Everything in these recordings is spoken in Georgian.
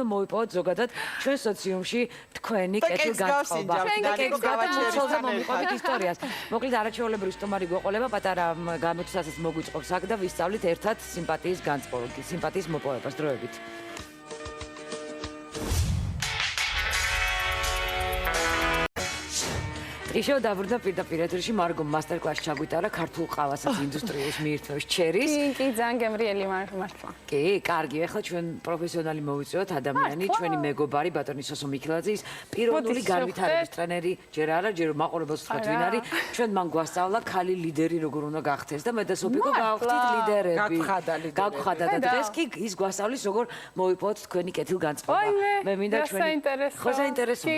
მოიპოვოთ ზოგადად ჩვენ სოციუმში თქვენი კეთილგანწყობა. მოვიყვებით ისტორიას. მოკლედ არაჩვეულებრივი სტუმარი გვეყოლება, პატარა გამოცდასაც მოგვიწყობს აქ და ვისწავლით ერთად სიმპათიის განწყობა, სიმპათიის მოპოვებას დროებით. ისევ დაბრუნდა პირდაპირ ეთერში მარგომ მასტერკლასი ჩაგვიტარა ქართულ ყავასაც ინდუსტრიის მიირთმევს ჩერის. კი, ძალიან გემრიელი მართლა. კი, კარგი, ახლა ჩვენ პროფესიონალი მოვიწვევთ ადამიანი, ჩვენი მეგობარი ბატონი სოსო მიქელაძე, ის პიროვნული განვითარების ტრენერი, ჯერ არა, ჯერ მაყურებელს ვთქვათ ვინ არის. ჩვენ მან გვასწავლა ქალი ლიდერი როგორ უნდა გახდეს და მე და სოფიკო გავხდით ლიდერები. გაგვხადა და დღეს კი ის გვასწავლის როგორ მოვიპოვოთ თქვენი კეთილგანწყობა. მე მინდა ჩვენი ხო საინტერესო.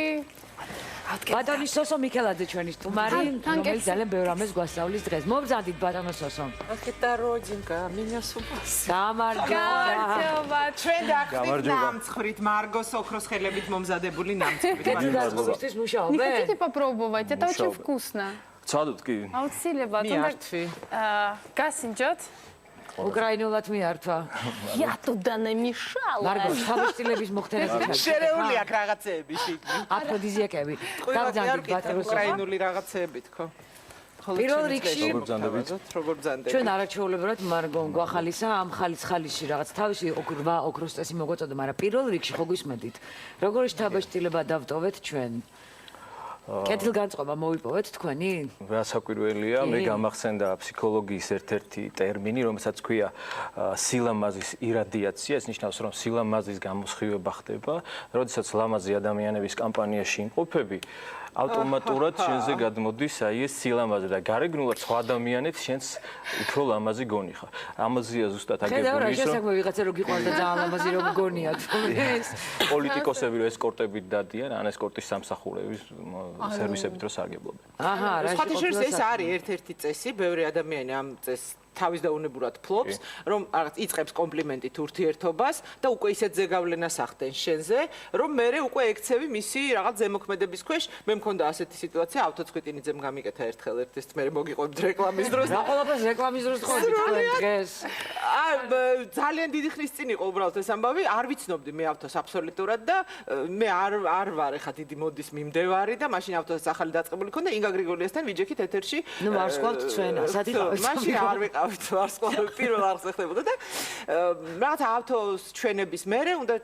ბატონი სოსო მიქელაძე ჩვენი სტუმარი, რომელიც ძალიან ბევრ რამეს გვასწავლის დღეს. მობრძანდით ბატონო სოსო. Აკეთა როჯინკა, მინა სუპას. გამარჯობა. ჩვენ დაგხვით ნამცხრით, მარგოს ოქროს ხელებით მომზადებული ნამცხრით. კეთილგანწყობისთვის მუშაობენ? Не хотите попробовать? Это очень вкусно. Цадут-ки. Аутсилება, მიართვი. გასინჯოთ? უკრაინულად მიართვა. Я туда намешала. მარგო, თავშტილების მოხდენები შერეული აქ რაღაცეები შიგნით. აფროდიზიაკები. გავძანდით ბატონო სოსო. უკრაინული რაღაცეებით ხო? პირველ რიგში როგორ ბრძანდებით? ჩვენ არაჩვეულებრივად მარგომ გვახალისა ამ ხალიში რაღაც თავისი ოქროს წესი მოგვაწოდა, მაგრამ პირველ რიგში ხო გვისმენთ როგორი შთაბეჭდილება დავტოვეთ ჩვენ? კეთილგანწყობა მოვიპოვეთ თქვენი? რასაკვირველია, მე გამახსენდა ფსიქოლოგიის ერთ-ერთი ტერმინი, რომელსაც ქვია სილამაზის ირადიაცია, ეს ნიშნავს, რომ სილამაზის გამოსხივება ხდება, როდესაც ლამაზი ადამიანების კამპანიაში იმყოფები, ავტომატურად შენზე გადმოდის აი ეს სილამაზე და გარეგნულად სხვა ადამიანებს შენს უფრო ლამაზი გონიხარ. ამაზეა ზუსტად აგებული ის, რომ შესაძლოა ვიღაცა რო გიყვარდა ძალიან ლამაზი რო გგონიათ. პოლიტიკოსები რო ესკორტებით დადიან, ან ესკორტის სამსახურების სერვისებით რო სარგებლობენ. აჰა, რა შესაძლოა ეს არის ერთ-ერთი წესი, ბევრი ადამიანი ამ წესს თავის დაუნებურად ფლობს, რომ რაღაც იწყებს კომპლიმენტით ურთიერთობას და უკვე ისეთ ზეგავლენას ახდენს შენზე, რომ მე უკვე ექცევი მისი რაღაც ზემოქმედების ქვეშ. მე მქონდა ასეთი სიტუაცია, ავტოცხვიტინიძემ გამიკეთა ერთხელ ერთ-ეს მე მოგიყვებთ რეკლამის დროს. რა ყველაფერს რეკლამის დროს ხოვდით დღეს? ძალიან დიდი ხნის წინ იყო უბრალოდ ეს ამბავი, არ ვიცნობდი მე ავტოს აბსოლუტურად და მე არ ვარ ეხა დიდი მოდის მიმდევარი და მაშინ ავტოსაც ახალი დაწყებული ქონდა ინგა გრიგოლიასთან ვიჯექით ეთერში. ნუ ვარსკვლავთ ჩვენა, სადი ყავით? მაშინ არ ვიყავით ვარსკვლავი პირველ არხს ხდებოდა და რაღაც ავტოს ჩვენების მერე უნდა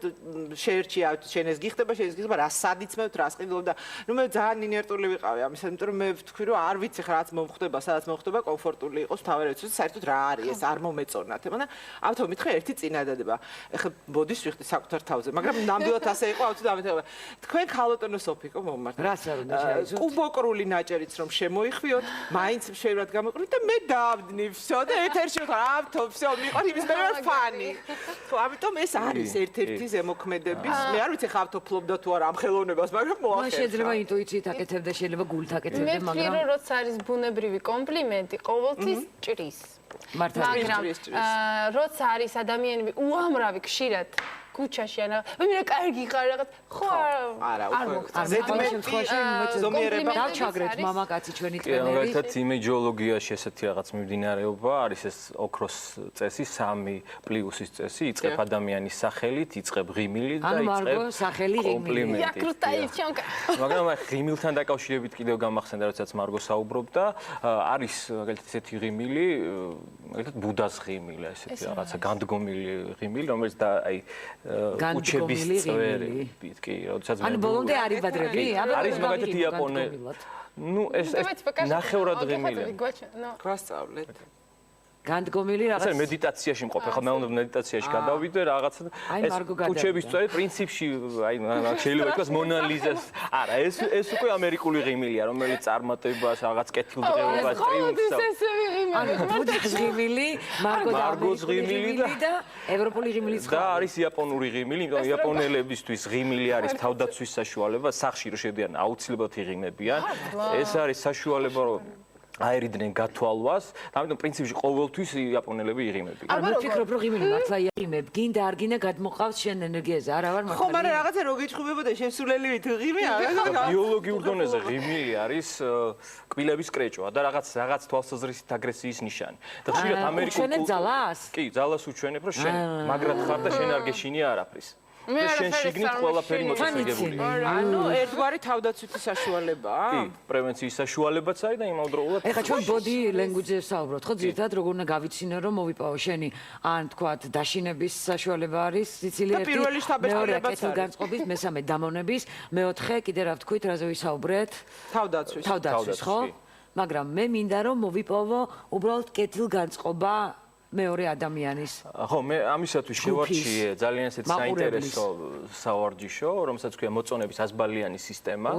შეერჩია შენეს გიხდება, შენეს გიხდება, რა სადიცმევთ, რა სყიდულობ და ნუ მე ძალიან ინერტული ვიყავი ამისად, იმიტომ რომ მე ვთქვი რომ არ ვიცი ხა რაც მომხდება, სადაც მომხდება, კომფორტული იყოს, თავი რა ვიცი, საერთოდ რა არის ეს, არ მომეწონათ. და ავტო მითხრა ერთი წინადადება. ეხლა ბოდის ვიხდი საკუთარ თავზე, მაგრამ ნამდვილად ასე იყო ავტო დამეთება. თქვენ ხალოტონო სოფიკო მომმართ. რაც არ უნდა შეეძლოთ. კუბოკრული ნაჭერიც რომ შემოიხვიოთ, მაინც შევრად გამოყრით და მე დავდნი всё და ეთერში ვთქვა ავტო всё მიყვარ იმის მე ვარ ფანი. ხო, ამიტომ ეს არის ერთ-ერთი ზემოქმედების. მე არ ვიცი ხა ავტო ფლობდა თუ არა ამ ხელოვნებას, მაგრამ მოახერხა. შეიძლება ინტუიციით აკეთებდა, შეიძლება გულით აკეთებდა, მე ვთქვი, რომ როცა არის ბუნებრივი კომპლიმენტი, ყოველთვის ჭრის. მაგრამ როცა არის ადამიანები უამრავი ხშირად კუჩაში ანა მე კარგი ხარ რაღაც ხო არა მოგწონს ზომიერება დავჩაგრეთ მამაკაცი ჩვენი ტრენერი. ერთად იმეჯოლოგიაში ესეთი რაღაც მიმდინარეობა არის ეს ოქროს წესი 3+-ის წესი, იწყებ ადამიანის სახელით, იწყებ ღიმილით და იწყებ სახელი ღიმილი. მაგრამ ღიმილთან დაკავშირებით კიდევ გამახსენდა, როდესაც მარგო საუბრობდა, არის მაგალითად ესეთი ღიმილი, მაგალითად ბუდას ღიმილი, ესეთი რაღაცა განდგომილი ღიმილი, რომელიც და აი უჩების წვერი, კი, როდესაც ანუ ბოლომდე არ იბადრები? არის მაგალითად იაპონელი. ნუ ეს ნახევრად ღიმილია. გვასწავლეთ. განდგომილი რაღაც. ასე მედიტაციაში მყოფ, ახლა მე უნდა მედიტაციაში გადავიდე რაღაცა ეს უჩების წვერი პრინციპში აი შეიძლება ითქვას მონალიზას. არა, ეს უკვე ამერიკული ღიმილია, რომელიც წარმატებას, რაღაც კეთილდღეობას, ტრიუმფს. ანუ ბუდას ღიმილი, მარგოს ღიმილი და ევროპული ღიმილიც და არის იაპონური ღიმილი, იმიტომ იაპონელებისთვის ღიმილი არის თავდაცვის საშუალება, სახში რო შედიან აუცილებლად იღიმებიან. ეს არის საშუალება რომ აერიდნენ გათვალვას, ამიტომ პრინციპში ყოველთვის იაპონელები იღიმებიან. არა, მე ვფიქრობ, რომ ღიმილი მართლა იღიმებ, გინდა არ გინდა გადმოყავს შენ ენერგიაზე, არა ვარ მართლა. ხო, მაგრამ რაღაცა რო გიჩხუბებოდა შესულელივით ღიმი არა? ბიოლოგიურ დონეზე ღიმილი არის კბილების კრეჭვა და რაღაც თვალსაზრისით აგრესიის ნიშანი. და ხშირად ამერიკულ უჩვენებ ძალას? კი, ძალას უჩვენებ, რომ შენ მაგრად ხარ და შენ არ გეშინია არაფრის. და შენ შიგნით ყველაფერი მოწესრიგებულია. ანუ ერთგვარი თავდაცვითი საშუალებაა? კი, პრევენციის საშუალებაც არის და იმავდროულად ეხლა ჩვენ body language-ზე ვსაუბრობთ, ხო, ძირითადად როგორ უნდა გავიცინო, რომ მოვიპოვო შენი ან თქვათ დაშინების საშუალება არის სიცილი ერთი, პირველი შთაბეჭდილებაც არის. კეთილგანწყობის, მესამე დამონების, მეოთხე კიდე რა ვთქვით, რაზე ვისაუბრეთ? თავდაცვის. თავდაცვის, ხო? მაგრამ მე მინდა რომ მოვიპოვო უბრალოდ კეთილგანწყობა მეორე ადამიანის. ხო, მე ამისათვის შევარჩიე ძალიან ესეთ საინტერესო სავარჯიშო, რომელსაც ქვია მოწონების 100-ბალიანი სისტემა.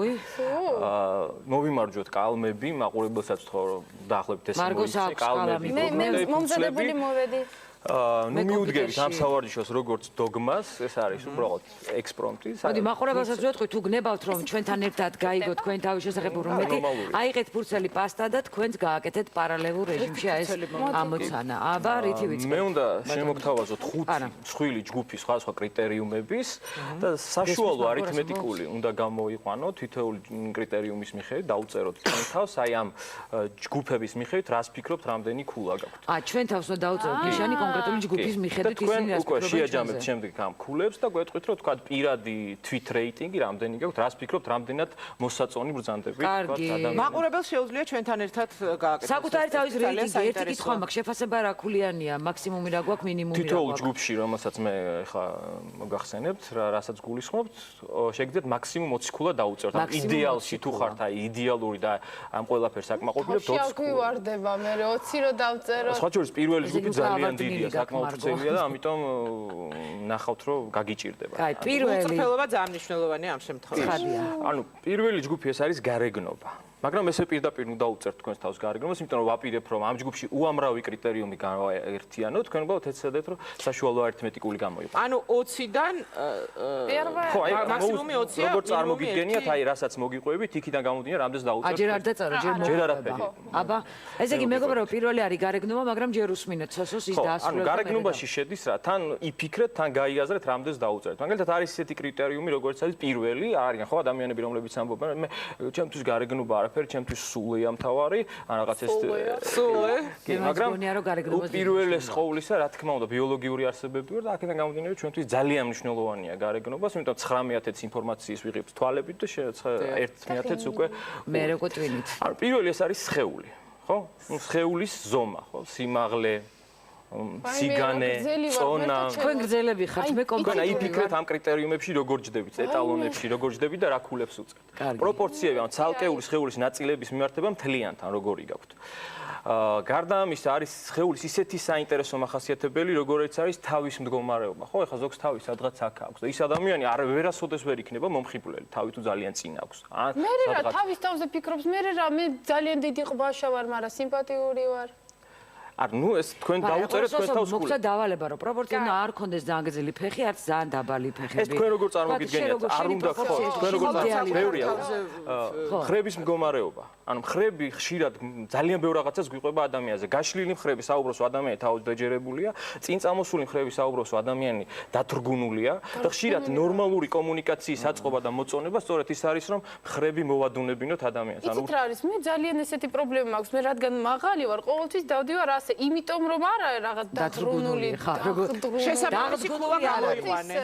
მოვიმარჯვოთ კალმები, მაყურებელსაც თქო რომ დაახლოებით ეს მოიცე კალმები. მე მომზადებული მოვედი. ნუ მიუდგებით ამ სავარჯიშოს როგორც დოგმას, ეს არის უბრალოდ ექსპრომტი. მოდი მაყურებელსაც ვეთქვი, თუ გნებავთ რომ ჩვენთან ერთად გაიგოთ თქვენ თავის შესახებ უბრალოდ აიღეთ ფურცელი პასტა და თქვენც გააკეთეთ პარალელურ რეჟიმში ეს ამოცანა. აბა, რითი ვიცი. მე უნდა შემოგთავაზოთ 5 მსხვილი ჯგუფის სხვადასხვა კრიტერიუმების და საშუალო არითმეტიკული უნდა გამოიყვანოთ თითოეული კრიტერიუმის მიხედვით, დაუწეროთ თქვენ თავს, აი ამ ჯგუფების მიხედვით, რას ფიქრობთ, რამდენი ქულა გაქვთ. ჩვენ თავს უნდა დაუწეროთ ნიშანი კონკრეტული ჯგუფის მიხედვით ისინი რას უკვე შეაჯამებთ შემდეგ ამ ქულებს და გვეტყვით რომ თქვა პირადი თვით რეიტინგი რამდენი გაქვთ, რას ფიქრობთ, რამდენად მოსაწონი ბრძანდებით თქვა ადამიანს. მაყურებელს შეუძლია ჩვენთან ერთად გააკეთოს. საკუთარი თავის რეიტინგი ერთი კითხვა მაქვს, შეფასება რა ქულიანია, მაქსიმუმი რა გვაქვს, მინიმუმი რა გვაქვს. თითოეულ ჯგუფში, რომელსაც მე ახლა მოგახსენებთ, რასაც გულისხმობთ, შეგიძლიათ მაქსიმუმ 20 ქულა დაუწეროთ. ამ იდეალში თუ ხართ აი იდეალური და ამ ყველაფერს აკმაყოფილებთ 20 ქულა. გვივარდება მე 20 რო დავწეროთ. სხვა შორის პირველი ჯგუფი ძალიან დიდია, საკმაოდ ვრცელია და ამიტომ ნახავთ რომ გაგიჭირდება. კაი, პირველი უწრფელობა ძალიან მნიშვნელოვანია ამ შემთხვევაში. ანუ პირველი ჯგუფი ეს არის გარეგნობა. მაგრამ ესე პირდაპირ უნდა უწერთ თქვენს თავს გარეგნობას, იმიტომ რომ ვაპირებ რომ ამ ჯგუფში უამრავი კრიტერიუმი გაერთიანოთ, თქვენ უბრალოდ ეცადეთ რომ საშუალო არითმეტიკული გამოიყენოთ. ანუ 20-დან ხო, აი მაქსიმუმი 20-ია. როგორც წარმოგიდგენიათ, აი რასაც მოგიყვებით, იქიდან გამომდინარე, რამდენს დაუწერთ. ჯერ არ დაწერო, ჯერ არაფერი. აბა, ესე იგი მეგობრებო, პირველი არის გარეგნობა, მაგრამ ჯერ უსმინეთ სოსოს ის დაასრულებს. ანუ გარეგნობაში შედის რა, თან იფიქრეთ, თან გაიაზრეთ, რამდენს დაუწერთ. მაგალითად არის ისეთი კრიტერიუმი, როგორც არის პირველი, არიან ხო ადამიანები, რომლებიც ამბობენ, მე ჩემთვის გარეგნობა არაფერი, ჩემთვის სულია მთავარი, ან რაღაც ეს სული. კი, მაგრამ პირველეს ყოვლისა, რა თქმა უნდა, ბიოლოგიური არსებები ვარ და აქედან გამომდინარე, ჩვენთვის ძალიან მნიშვნელოვანია გარეგნობა, იმიტომ 9-1000 ინფორმაციის ვიღებთ თვალებით და 1-1000 უკვე მე როგორ twinით. ანუ პირველი ეს არის სხეული, ხო? ნუ სხეულის ზომა, ხო? სიმაღლე სიგანე, წონა. თქვენ გრძელები ხართ, მე თქვენ აი ფიქრეთ ამ კრიტერიუმებში როგორ ჯდებით, ეტალონებში როგორ ჯდებით და რა ქულებს უწევთ. პროპორციები ან ცალკეული სხეულის ნაწილების მიმართება მთლიანთან როგორი გაქვთ. გარდა ამისა არის სხეულის ისეთი საინტერესო მახასიათებელი, როგორიც არის თავის მდგომარეობა. ხო, ეხლა ზოგს თავი სადღაც აქ აქვს და ის ადამიანი ვერასოდეს ვერ იქნება მომხიბვლელი, თავი თუ ძალიან წინ აქვს. მე რა თავის თავზე ფიქრობს, მე რა მე ძალიან დიდი ყბაშა ვარ, მაგრამ სიმპათიური ვარ. ნუ ეს თქვენ დაუწერეთ თქვენ თავს ქულებს. მოგცა დავალება რომ პროპორცია უნდა არ ქონდეს ძალიან გრძელი ფეხი, არც ძალიან დაბალი ფეხები. ეს თქვენ როგორ წარმოგიდგენიათ? არ უნდა ხო, თქვენ როგორ წარმოგიდგენიათ? ბევრია. მხრების მდგომარეობა. ანუ მხრები ხშირად ძალიან ბევრ რაღაცას გვიყვება ადამიანზე. გაშლილი მხრები საუბრობს ადამიანი თავად დაჯერებულია, წინ წამოსული მხრები საუბრობს ადამიანი დათრგუნულია და ხშირად ნორმალური კომუნიკაციის აწყობა და მოწონება სწორედ ის არის რომ მხრები მოვადუნებინოთ ადამიანს. ანუ იცით რა არის? მე ძალიან ესეთი პრობლემა მაქვს. მე რადგან მაღალი ვარ, ყოველთვის დავდივარ ასე, იმიტომ რომ არა რაღაც დათრგუნული ხარ. შესაბამისი ქულა გამოიყვანე.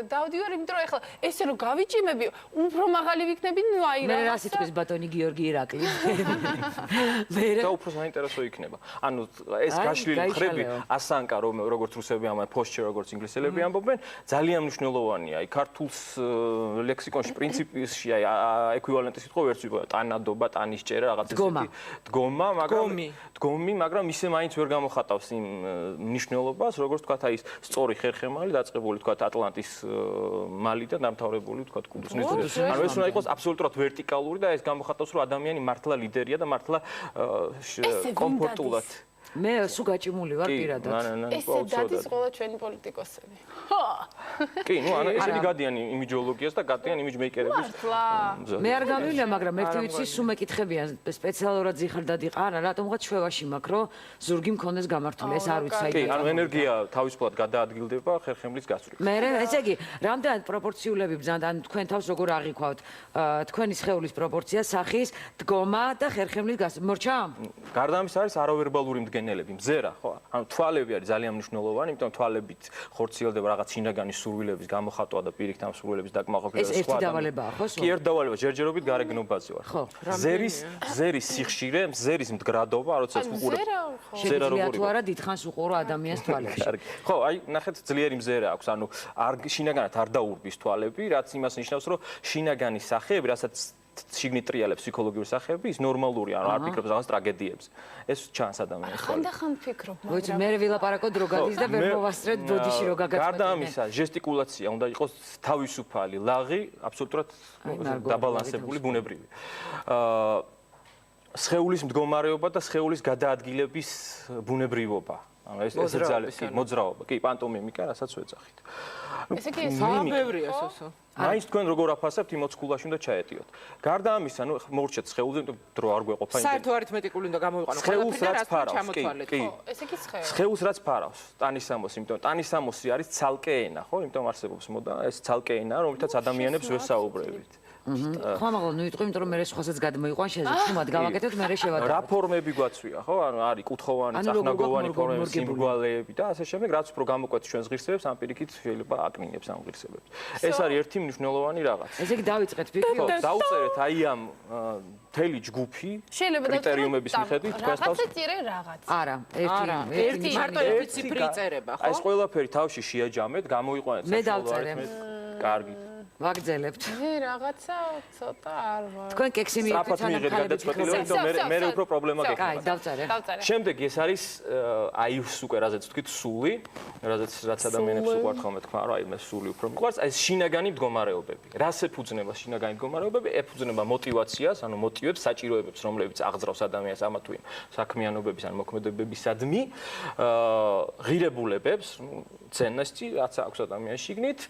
დავდივარ, იმიტომ რომ ეხლა ესე რომ გავიჭიმები, უფრო მაღალი ვიქნები, ნუ აი რა. მე რა სიტყვის ბატონი გიორგი ირაკლი. და უფრო საინტერესო იქნება. ანუ ეს გაშლილი მხრები ასანკა როგორც რუსები ამბობენ, posture როგორც ინგლისელები ამბობენ, ძალიან მნიშვნელოვანია. აი ქართულს ლექსიკონში პრინციპში აი ეკვივალენტი სიტყვა ვერც ვიყო, ტანადობა, ტანისჭერა, რაღაც ესეთი დგომა, მაგრამ ისე მაინც ვერ გამოხატავს იმ მნიშვნელობას, როგორც თქვა აი ეს სწორი ხერხემალი დაწყებული თქვა ატლანტის მალიდან დამთავრებული თქვა კუდუსნის. ანუ ეს უნდა იყოს აბსოლუტურად ვერტიკალური და ეს გამოხატავს რომ ადამიანი მართლა ლიდერია და მართლა კომფორტულად. მე სულ გაჭიმული ვარ პირადად. ესე დადის ყველა ჩვენი პოლიტიკოსები. ხო. კი, ნუ ანუ ესენი გადიან იმიჯოლოგიას და გადიან იმიჯმეიკერების. მე არ გამივიდა, მაგრამ ერთი ვიცი, სულ მეკითხებიან სპეციალურად ზიხარდადი ყარა, რატომღაც შვევაში მაქვს, რომ ზურგი მქონდეს გამართული, ეს არ ვიცი საერთოდ. კი, ანუ ენერგია თავისუფლად გადაადგილდება ხერხემლის გასწვრივ. მე ესე იგი, რამდენად პროპორციულები ბრძანთ, ან თქვენ თავს როგორ აღიქვავთ თქვენი სხეულის პროპორცია, სახის, დგომა და ხერხემლის გასწვრივ. მორჩა? გარდა ამისა არის არავერბალური შემდგენელები, მზერა, ხო? ანუ თვალები არის ძალიან მნიშვნელოვანი, იმიტომ თვალებით ხორციელდება რაღაც შინაგანი სურვილების გამოხატვა და პირიქით ამ სურვილების დაკმაყოფილება და სხვა. ეს ერთი დავალებაა, ხო? კი, ერთი დავალება, ჯერჯერობით გარეგნობაზე ვარ. ხო. ზერის სიხშირე, ზერის მდგრადობა, როდესაც უყურებ. ზერა როგორი? თუ არა დიდხანს უყურო ადამიანს თვალებში. ხო, აი, ნახეთ, ძლიერი მზერა აქვს, ანუ შინაგანად არ დაურბის თვალები, რაც იმას ნიშნავს, რომ შინაგანი სახეები, რასაც შიგნით ტრიალებს ფსიქოლოგიური სახეები, ის ნორმალურია, ანუ არ ფიქრობს რაღაც ტრაგედიებზე. ეს ჩანს ადამიანს. ხანდახან ფიქრობ, მოიცი, მე ვილაპარაკო დრო გადის და ვერ მოვასწრეთ ბოდიში რო გაგაწყვეტინე. გარდა ამისა, ჟესტიკულაცია უნდა იყოს თავისუფალი, ლაღი, აბსოლუტურად დაბალანსებული, ბუნებრივი. სხეულის მდგომარეობა და სხეულის გადაადგილების ბუნებრივობა. ანუ ეს ძალიან მოძრაობა, კი, პანტომიმიკა, რასაც ვეძახით. ესე იგი ეს ბევრია სოსო. მაინც თქვენ როგორ აფასებთ იმ მოციქულაში უნდა ჩაეტიოთ. გარდა ამისა, ნუ მორჩეთ სხეულზე, იმიტომ დრო არ გვეყოფა იმდენი. საერთო არითმეტიკული უნდა გამოვიყანო სხეულს რაც ფარავს, კი. ესე იგი სხეული. სხეულს რაც ფარავს, ტანისამოსი, იმიტომ ტანისამოსი არის ცალკე ენა, ხო? იმიტომ არსებობს მოდა, ეს ცალკე ენა, რომლითაც ადამიანებს ვესაუბრებით. ხო, მაგრამ ნუ იტყვი, იმიტომ რომ მე სხვასაც გადმოიყვან შეძლებს, ხუმად გავაკეთოთ, მე შევადარებ. რა ფორმები გვაცვია, ხო? ანუ არის კუთხოვანი, წახნაგოვანი ფორმები, სიმრგვალეები და ასე შემდეგ, რაც უფრო გამოკვეთს ჩვენს ღირსებებს, ამ პირიქით შეიძლება აკნინებს ამ ღირსებებს. ეს არის ერთი მნიშვნელოვანი რაღაც. ესე იგი დავიწყეთ ფიქრი. ხო, დავწერეთ აი ამ მთელი ჯგუფი კრიტერიუმების მიხედვით თქვენს თავს. რაღაცა წირე რაღაც. არა, ერთი მარტო ერთი ციფრი იწერება, ხო? აი ეს ყველაფერი თავში შეაჯამეთ, გამოიყვანეთ მე დავწერე. კარგი. ვაგრძელებთ. მე რაღაცა ცოტა არ ვარ. თქვენ კექსი მიიღეთ სტრაფად მიიღეთ გადაწყვეტილება, იმიტომ მე უფრო პრობლემა კაი, გექნება. დავწერე. შემდეგ ეს არის აივს უკვე რაზეც თქვით სული, რაც ადამიანებს უყვართ ხოლმე თქვა, რომ აი მე სული უფრო მიყვარს, აი ეს შინაგანი მდგომარეობები. რას ეფუძნება შინაგანი მდგომარეობები? ეფუძნება мотивაციას, ანუ მოტივებს, საჭიროებებს, რომლებიც აღძრავს ადამიანს ამა თუ იმ საქმიანობების ან მოქმედებებისადმი, ღირებულებებს, ценности, რაც აქვს ადამიანის შიგნით,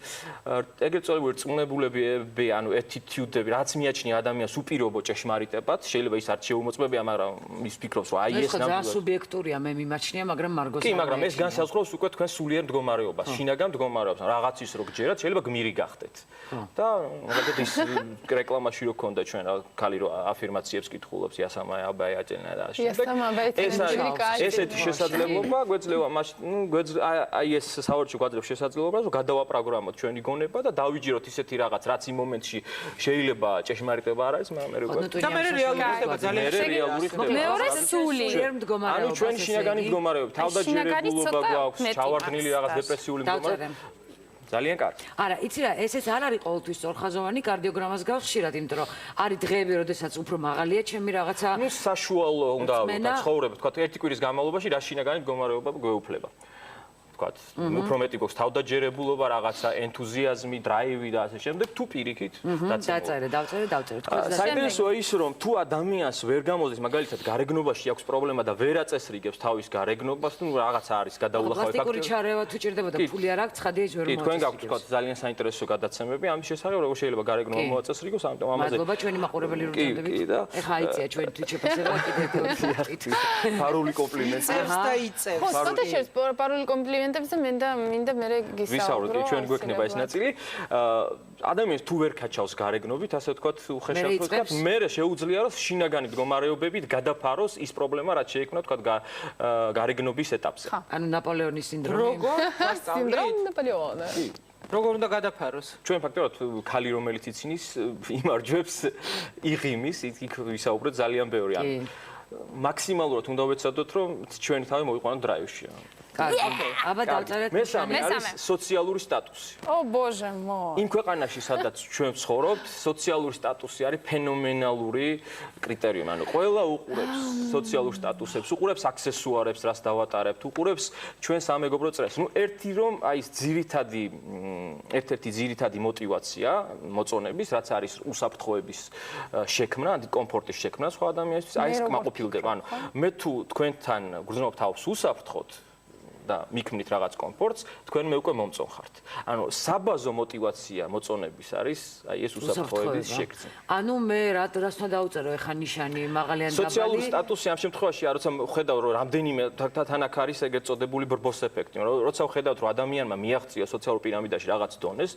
ეგრეთ წოდებული რწმუნებულებები, ანუ attitude-ები, რაც მიაჩნია ადამიანს უპირობო ჭეშმარიტებად, შეიძლება ის არ შეუმოწმებია, მაგრამ ის ფიქრობს, რომ აი ეს ნამდვილად სუბიექტურია, მე მიმაჩნია, მაგრამ მარგოს კი, მაგრამ ეს განსაზღვრავს უკვე თქვენ სულიერ მდგომარეობას, შინაგან მდგომარეობას, რაღაც ის რო გჯერათ, შეიძლება გმირი გახდეთ. და მაგალითად ის რეკლამაში რო ქონდა ჩვენ რა ქალი რო აფირმაციებს კითხულობს, იასამაი აბაი აჭენა და ასე შემდეგ. ეს არის ესეთი შესაძლებლობა გვეძლევა მაშინ, აი ეს საერთო გვაძლევს შესაძლებლობას, რომ გადავაპროგრამოთ ჩვენი გონება და დავიჯეროთ ისეთი რაღაც, რაც იმ მომენტში შეიძლება ჭეშმარიტება არ არის, მაგრამ მე როგორ და მე რეალური ხდება ძალიან რეალური ხდება. მეორე სული. მდგომარეობა. ანუ ჩვენი შინაგანი მდგომარეობა, თავდაჯერებულობა გვაქვს, ჩავარდნილი რაღაც დეპრესიული მდგომარეობა. ძალიან კარგი. არა, იცი რა, ესეც არ არის ყოველთვის სწორხაზოვანი, კარდიოგრამას გავს ხშირად, იმიტომ რომ არის დღეები, როდესაც უფრო მაღალია ჩემი რაღაცა. ნუ საშუალო უნდა ავიღოთ ცხოვრება, თქვა ერთი კვირის განმავლობაში რა შინაგანი მდგომარეობა გვეუფლება. თქვა, უფრო მეტი გვაქვს თავდაჯერებულობა, რაღაცა ენთუზიაზმი, დრაივი და ასე შემდეგ, თუ პირიქით დავწერე. საინტერესოა ის, რომ თუ ადამიანს ვერ გამოდის, მაგალითად, გარეგნობაში აქვს პრობლემა და ვერ აწესრიგებს თავის გარეგნობას, ნუ რაღაცა არის გადაულახავი ფაქტი. პლასტიკური ჩარევა თუ ჭირდებოდა, ფული არ აქვს, ცხადია ის ვერ მოაწესრიგებს. კი, თქვენ გაქვთ თქვა ძალიან საინტერესო გადაცემები ამის შესახებ, როგორ შეიძლება გარეგნობა მოაწესრიგოს, ამიტომ ამაზე. მადლობა ჩვენი მაყურებელი რუჭანდებით. ეხა აიწია ჩვენი თვითშეფასება კიდევ ფარული კომპლიმენტი. და იწევს. ხო, ცოტა შევს პარული კომპლიმენტებზე მინდა მე ვისაუბროთ, კი ჩვენ გვექნება ეს ნაწილი. ადამიანს თუ ვერ ქაჩავს გარეგნობით, ასე ვთქვათ, უხეშად ვთქვათ, მე შეუძლია რომ შინაგანი მდგომარეობებით გადაფაროს ის პრობლემა, რაც შეექმნა ვთქვათ გარეგნობის ეტაპზე. ანუ ნაპოლეონის სინდრომი. როგორ? სინდრომი ნაპოლეონი. როგორ უნდა გადაფაროს? ჩვენ ფაქტობრივად ქალი რომელიც იცინის იმარჯვებს იღიმის, იქ ვისაუბრეთ ძალიან ბევრი. ანუ მაქსიმალურად უნდა ვეცადოთ რომ ჩვენი თავი მოიყვანოთ დრაივში. კარგი. აბა დავწერეთ. მესამე არის სოციალური სტატუსი. ო ბოჟე мо. იმ ქვეყანაში, სადაც ჩვენ ვცხოვრობთ, სოციალური სტატუსი არის ფენომენალური კრიტერიუმი. ანუ ყველა უყურებს სოციალურ სტატუსებს, უყურებს აქსესუარებს, რას დავატარებთ, უყურებს ჩვენ სამეგობრო წრეს. ნუ ერთი რომ აი ეს ერთ-ერთი ძირითადი мотиваცია მოწონების, რაც არის უსაფრთხოების შექმნა, კომფორტის შექმნა სხვა ადამიანისთვის, აი ეს კმაყოფილდება. ანუ მე თუ თქვენთან გრძნობ თავს უსაფრთხოდ და მიქმნით რაღაც კომფორტს, თქვენ მე უკვე მომწონხართ. ანუ საბაზო мотиваცია მოწონების არის აი ეს უსაფრთხოების შეგრძნა. ანუ მე რას უნდა დაუწერო ეხა ნიშანი მაღალი ან დაბალი? სოციალური სტატუსი ამ შემთხვევაში როცა ხედავ რომ რამდენიმე თანახ არის ეგრეთ წოდებული ბრბოს ეფექტი, როცა ხედავთ რომ ადამიანმა მიაღწია სოციალურ პირამიდაში რაღაც დონეს,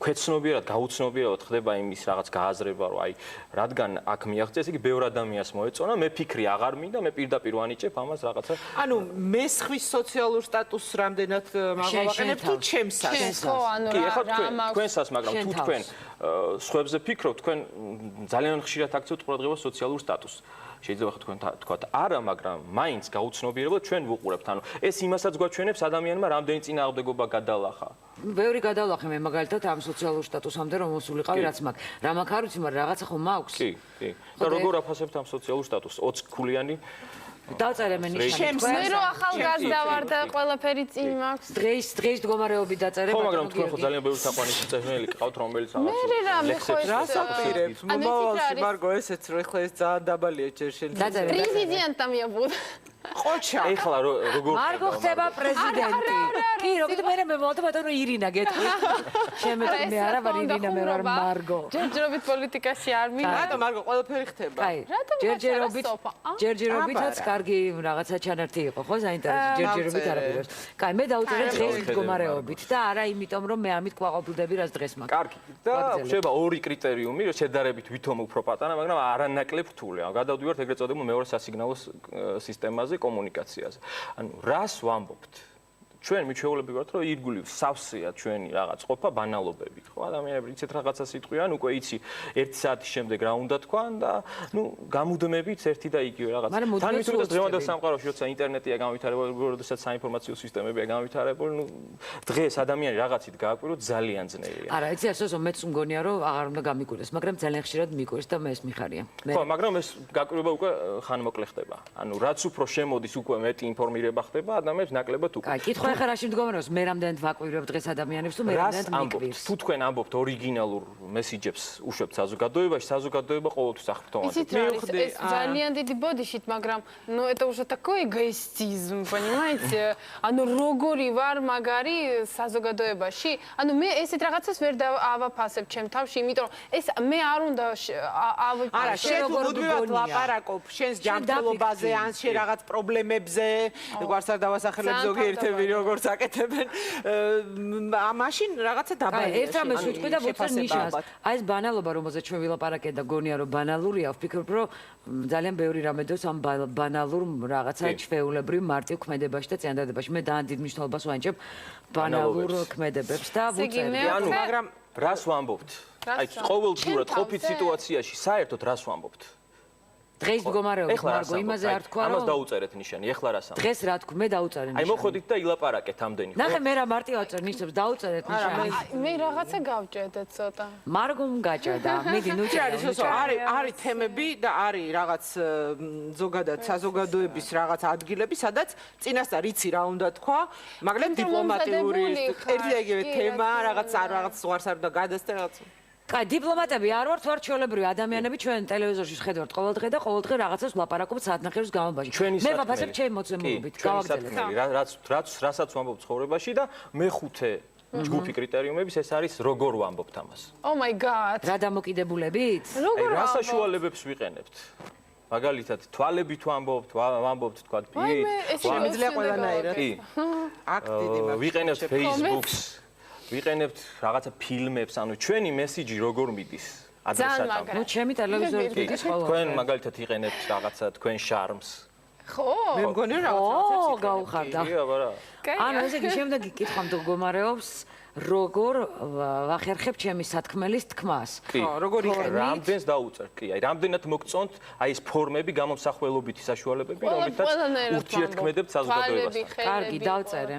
ქვეცნობიერად, გაუცნობიერად ხდება იმის რაღაც გააზრება, რომ აი რადგან აქ მიაღწია, ესე იგი ბევრ ადამიანს მოეწონა, მე ფიქრი აღარ მინდა, მე პირდაპირ ვანიჭებ ამას რაღაცა. ანუ მესხვის სოციალურ სტატუსს რამდენად მაგვაყენებ თუ ჩემსაც? ხო, ანუ კი, ეხლა თქვენსაც, მაგრამ თუ თქვენ სხვებზე ფიქრობთ, თქვენ ძალიან ხშირად აქცევთ ყურადღებას სოციალურ სტატუსს. შეიძლება ხა თქვენ თქვათ არა, მაგრამ მაინც გაუცნობიერებლად ჩვენ ვუყურებთ. ანუ ეს იმასაც გვაჩვენებს ადამიანმა რამდენი წინააღმდეგობა გადალახა. ბევრი გადავლახე მე მაგალითად ამ სოციალურ სტატუსამდე რომ მოსულიყავი რაც მაქვს. რა მაქვს არ ვიცი, მაგრამ რაღაცა ხომ მაქვს. კი, კი. და როგორ აფასებთ ამ სოციალურ სტატუსს? 20 ქულიანი დავწერე მე ნიშანი. მე რო ახალგაზრდა ვარ და ყველაფერი წინ მაქვს. დღეს მდგომარეობით დაწერე. ხო, მაგრამ თქვენ ხო ძალიან ბევრი საყვანის მწვერველი ყავთ, რომელიც მე რა მე ხო ეს რას აპირებს? მომავალში მარგო ესეც რო ეხლა ეს ძალიან დაბალია ჯერ შეიძლება. პრეზიდენტა მიაბუდა. ყოჩა. ეხლა როგორ მარგო ხდება პრეზიდენტი. კი, როგორ მე მოვდა ბატონო ირინა გეტყვი. შემეწ მე არა ვარ ირინა, მე ვარ მარგო. ჯერჯერობით პოლიტიკაში არ მინდა. რატომ მარგო ყველაფერი ხდება? აი, ჯერჯერობითაც კარგი რაღაცა ჩანართი იყო, ხო, საინტერესო ჯერჯერობით არ აპირებს. კაი, მე დავუწერე დღეს მდგომარეობით და არა იმიტომ რომ მე ამით ყვაყობილდები რაც დღეს მაქვს. კარგი. და შეიძლება ორი კრიტერიუმი, რომ შედარებით ვითომ უფრო პატარა, მაგრამ არანაკლებ რთულია. გადავდივართ ეგრეთ წოდებულ მეორე სასიგნალო სისტემაზე, კომუნიკაციაზე. ანუ რას ვამბობთ? ჩვენ მიჩვეულები ვართ, რომ ირგვლივ სავსეა ჩვენი რაღაც ყოფა ბანალობები, ხო? ადამიანები იცით რაღაცა სიტყვიან, უკვე იცი 1 საათის შემდეგ რა უნდა თქვან და ნუ გამუდმებით ერთი და იგივე რაღაც. თან მithundas დღევანდელ სამყაროში, როცა ინტერნეტია განვითარებული, როდესაც საინფორმაციო სისტემებია განვითარებული, ნუ დღეს ადამიანი რაღაცით გააკვირვოს ძალიან ძნელია. არა, იცი ასო მეც მგონია რომ აღარ უნდა გამიკვირდეს, მაგრამ ძალიან ხშირად მიკვირს და მე ეს მიხარია. ხო, მაგრამ ეს გაკვირვება უკვე ხანმოკლე ხდება. ანუ რაც უფრო შემოდის, უკვე მეტი ინფორმირება ხდება, ადამიანებს ნაკლებად უკვე. კაი, კითხვა ხა რაში მდგომარეობს მე რამდენად ვაკვირვებ დღეს ადამიანებს თუ მე რამდენად მიკვირს. თუ თქვენ ამბობთ ორიგინალურ მესიჯებს უშვებთ საზოგადოებაში, საზოგადოება ყოველთვის აღფრთოვანდება. Это ძალიან დიდი ბოდიშით, მაგრამ ну это уже такой эгоистизм, понимаете? ანუ როგორი ვარ მაგარი საზოგადოებაში? ანუ მე ესეთ რაღაცას ვერ ავაფასებ ჩემ თავში, იმიტომ რომ ეს მე არ უნდა არა, შენ თუ მუდმივად ლაპარაკობ შენს ჯანმრთელობაზე ან შენ რაღაც პრობლემებზე, როგორც არ დავასახელებ ზოგიერთები როგორც აკეთებენ, მაშინ რაღაცა დაბალია. ერთ რამეს ვიტყვი და ვუწერ ნიშანს. აი ეს ბანალობა, რომელზეც ჩვენ ვილაპარაკეთ და გონია რომ ბანალურია, ვფიქრობ რომ ძალიან ბევრი რამე დოს ამ ბანალურ რაღაცა ჩვეულებრივ მარტივ ქმედებაში და წინადადებაში. მე ძალიან დიდ მნიშვნელობას ვანიჭებ ბანალურ ქმედებებს და ვუწერ. ანუ მაგრამ რას ვამბობთ? აი ყოველდღურად ყოფით სიტუაციაში საერთოდ რას ვამბობთ? დღეს მდგომარეობით მარგო იმაზე არ თქვა რომ ამას დაუწერეთ ნიშანი, ეხლა რას ამბობთ? დღეს რა თქვი, მე დაუწერე ნიშანი. აი მოხოდით და ილაპარაკეთ ამდენი ხო? ნახე მე რა მარტივ აწერ ნიშნებს, დაუწერეთ ნიშანი. მე რაღაცა გავჭედე ცოტა. მარგომ გაჭედა. მიდი ნუ არის თემები და არის რაღაც ზოგადად საზოგადოების რაღაც ადგილები, სადაც წინასწარ იცი რა უნდა თქვა, მაგრამ დიპლომატიური ერთი და იგივე თემა, რაღაც ზღვარს არ უნდა გადასცე რაღაც. კაი, დიპლომატები არ ვართ, ვართ ჩვეულებრივი ადამიანები, ჩვენ ტელევიზორში ხედავთ ყოველდღე და ყოველდღე რაღაცას ვლაპარაკობთ საათნახევრის განმავლობაში. მე ვაფასებ ჩემი მოცემულობით, გავაგრძელებ. რასაც ვამბობ ცხოვრებაში და მეხუთე ჯგუფი კრიტერიუმების ეს არის როგორ ვამბობთ ამას. Oh my god. რა დამოკიდებულებით? როგორ რა საშუალებებს ვიყენებთ? მაგალითად, თვალებით ვამბობთ, თქვა პირით. შემიძლია ყველანაირად. კი. აქ დიდი მაგ. ვიყენებთ Facebook-ს. ვიყენებთ რაღაცა ფილმებს, ანუ ჩვენი მესიჯი როგორ მიდის ადრესატამდე. ნუ ჩემი ტელევიზორით მიდის ხოლმე. თქვენ მაგალითად იყენებთ რაღაცა თქვენ შარმს. ხო. მე მგონი რაღაცა ო, გავხარდა. კი, აბარა. ანუ ესე იგი შემდეგი კითხვა მდგომარეობს, როგორ ვახერხებ ჩემი სათქმელის თქმას. ხო, როგორ იყენებ? რამდენს დაუწერ? კი, აი, რამდენად მოგწონთ აი ეს ფორმები, გამომსახველობითი საშუალებები, რომლითაც ურთიერთქმედებთ საზოგადოებასთან. კარგი, დავწერე.